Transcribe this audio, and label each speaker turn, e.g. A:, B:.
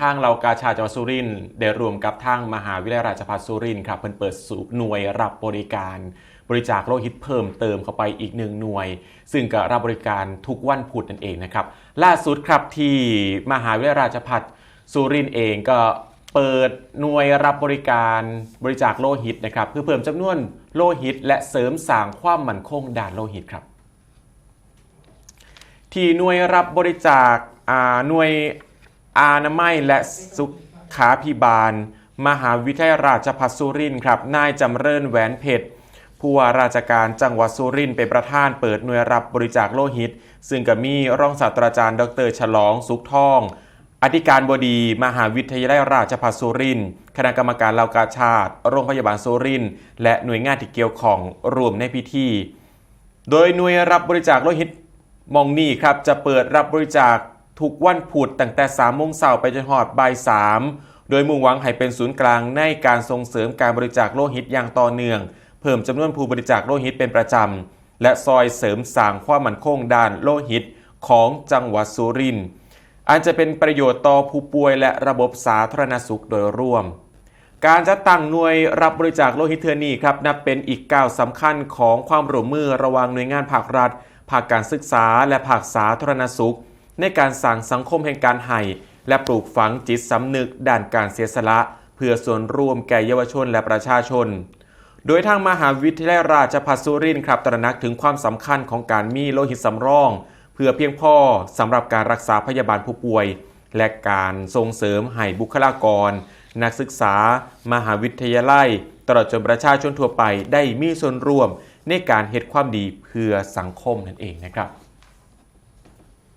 A: ทางเรากาชาดจังหวัดสุรินทร์ได้รวมกับทางมหาวิทยาลัยราชภัฏสุรินทร์ครับเพิ่นเปิดหน่วยรับบริการบริจาคโลหิตเพิ่มเติมเข้าไปอีกหนึ่งหน่วยซึ่งก็รับบริการทุกวันพุธนั่นเองนะครับล่าสุดครับที่มหาวิทยาลัยราชภัฏสุรินทร์เองก็เปิดหน่วยรับบริการบริจาคโลหิตนะครับเพื่อเพิ่มจำนวนโลหิตและเสริมสร้างความมั่นคงด้านโลหิตครับที่หน่วยรับบริจาคหน่วยอนามัยและสุขาภิบาลมหาวิทยาลัยราชภัฏสุรินทร์ครับนายจำเริญแหวนเพชรผู้ว่าราชการจังหวัดสุรินทร์เป็นประธานเปิดหน่วยรับบริจาคโลหิตซึ่งก็มีรองศาสตราจารย์ดร.ฉลองสุขทองอธิการบดีมหาวิทยาลัยราชภัฏสุรินทร์คณะกรรมการเหล่ากาชาดโรงพยาบาลสุรินทร์และหน่วยงานที่เกี่ยวข้องรวมในพิธีโดยหน่วยรับบริจาคโลหิตมองนี่ครับจะเปิดรับบริจาคทุกวันพุธตั้งแต่3 โมงเช้าไปจนถึงบ่าย 3โดยมุ่งหวังให้เป็นศูนย์กลางในการส่งเสริมการบริจาคโลหิตอย่างต่อเนื่องเพิ่มจำนวนผู้บริจาคโลหิตเป็นประจำและซอยเสริมสร้างความมั่นคงด้านโลหิตของจังหวัดสุรินทร์อันจะเป็นประโยชน์ต่อผู้ป่วยและระบบสาธารณสุขโดยรวมการจัดตั้งหน่วยรับบริจาคโลหิตเทื่อนี้ครับนับเป็นอีกก้าวสำคัญของความร่วมมือระหว่างหน่วยงานภาครัฐภาคการศึกษาและภาคสาธารณสุขในการสร้างสังคมแห่งการให้และปลูกฝังจิตสำนึกด้านการเสียสละเพื่อส่วนรวมแก่เยาวชนและประชาชนโดยทางมหาวิทยาลัยราชภัฏสุรินทร์ครับตระหนักถึงความสำคัญของการมีโลหิตสำรองเพื่อเพียงพอสำหรับการรักษาพยาบาลผู้ป่วยและการส่งเสริมให้บุคลากรนักศึกษามหาวิทยาลัยตลอดจนประชาชนทั่วไปได้มีส่วนร่วมในการเฮ็ดความดีเพื่อสังคมนั่นเองนะครับ